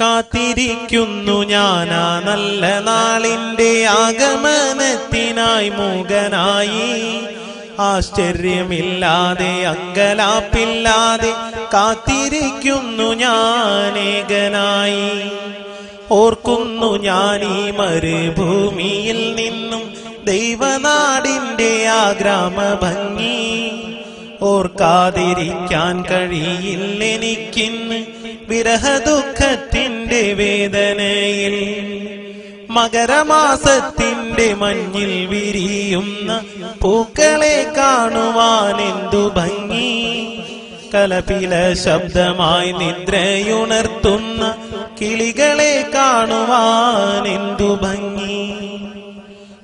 കാത്തിരിക്കുന്നു ഞാനാ നല്ല നാളിന്റെ ആഗമനത്തിനായി മൂകനായി. ആശ്ചര്യമില്ലാതെ അങ്കലാപ്പില്ലാതെ കാത്തിരിക്കുന്നു ഞാനേകനായി. ഓർക്കുന്നു ഞാൻ ഈ മരുഭൂമിയിൽ നിന്നും ദൈവനാടിന്റെ ആ ഗ്രാമഭംഗി. ഓർക്കാതിരിക്കാൻ കഴിയില്ലെനിക്കിന്ന് വിരഹദുഃഖത്തിന്റെ വേദനയിൽ. മകരമാസത്തിന്റെ മഞ്ഞിൽ വിരിയുന്ന പൂക്കളെ കാണുവാൻ എന്തു ഭംഗി. കലപില ശബ്ദമായി നിദ്രയുണർത്തുന്ന കിളികളെ കാണുവാൻ എന്തു ഭംഗി.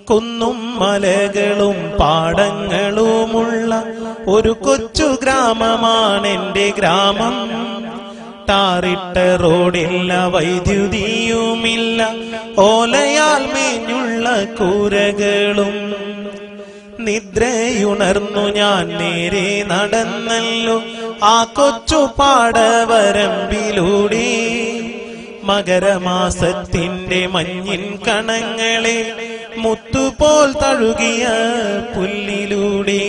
കുന്നും മലകളും പാടങ്ങളുമുള്ള ഒരു കൊച്ചു ഗ്രാമമാണെന്റെ ഗ്രാമം. ടാറിട്ട റോഡില്ല, വൈദ്യുതിയുമില്ല, ഓലയാൽ മേഞ്ഞുള്ള കൂരകളും. നിദ്രയുണർന്നു ഞാൻ നേരെ നടന്നല്ലോ ആ കൊച്ചു പാടവരമ്പിലൂടെ. മകരമാസത്തിന്റെ മഞ്ഞിൻ കണങ്ങളെ മുത്തുപോൽ തഴുകിയ പുല്ലിലൂടെ.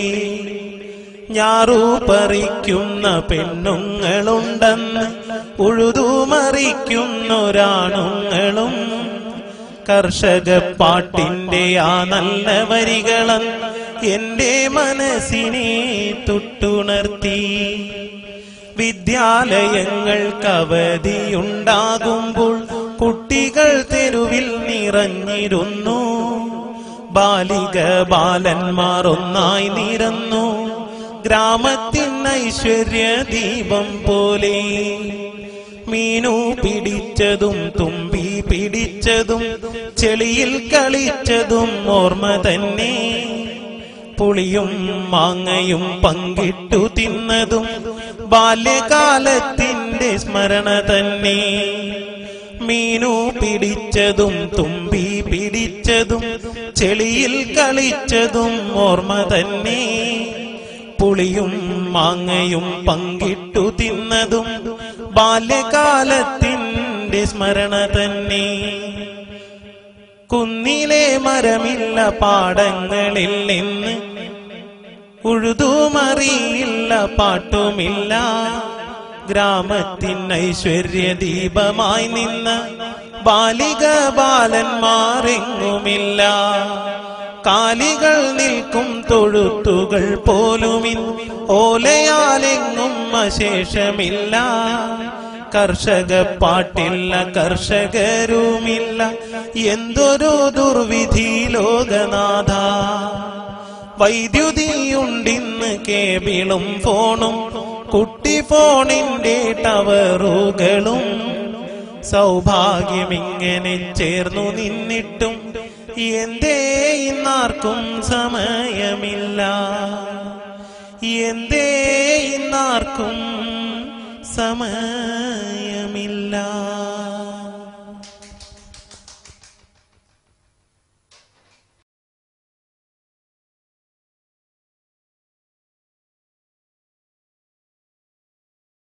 ഞാറു പറിക്കുന്ന പെണ്ണുങ്ങളുണ്ടെന്ന് ഉഴുതുമറിക്കുന്നൊരാണുങ്ങളും. കർഷക പാട്ടിന്റെ ആ നല്ല വരികളും എന്റെ മനസ്സിനെ തൊട്ടുണർത്തി. വിദ്യാലയങ്ങൾക്ക് അവധിയുണ്ടാകുമ്പോൾ കുട്ടികൾ തെരുവിൽ നിറഞ്ഞിരുന്നു. ബാലിക ബാലന്മാർ ഒന്നായി നിരന്നു ഗ്രാമത്തിൻ ഐശ്വര്യ ദീപം പോലെ. മീനു പിടിച്ചതും തുമ്പി പിടിച്ചതും ചെളിയിൽ കളിച്ചതും ഓർമ്മ തന്നെ. പുളിയും മാങ്ങയും പങ്കിട്ടു തിന്നതും ബാല്യകാലത്തിന്റെ സ്മരണ തന്നെ. മീനു പിടിച്ചതും തുമ്പി പിടിച്ചതും ചെളിയിൽ കളിച്ചതും ഓർമ്മ തന്നെ. പുളിയും മാങ്ങയും പങ്കിട്ടു തിന്നതും ബാല്യകാലത്തിന്റെ സ്മരണ തന്നെ. കുന്നിലെ മരമില്ല, പാടങ്ങളിൽ നിന്ന് ഉഴുതുമറിയില്ല, പാട്ടുമില്ല. ഗ്രാമത്തിൻ ഐശ്വര്യ ദീപമായി നിന്ന ബാലിക ബാലന്മാരെങ്ങുമില്ല. കാലികൾ നിൽക്കും തൊഴുത്തുകൾ പോലുമിൻ ഓലയാലെങ്ങും അശേഷമില്ല. കർഷക പാട്ടില്ല, കർഷകരുമില്ല, എന്തൊരു ദുർവിധി ലോകനാഥ. വൈദ്യുതിയുണ്ടിന്ന് കേബിളും ഫോണും കുട്ടി ഫോണിന്റെ ടവറുകളും. സൗഭാഗ്യമിങ്ങനെ ചേർന്നു നിന്നിട്ടും എന്തേ ഇന്നാർക്കും സമയമില്ല. എന്തേ ഇന്നാർക്കും സമയമില്ല.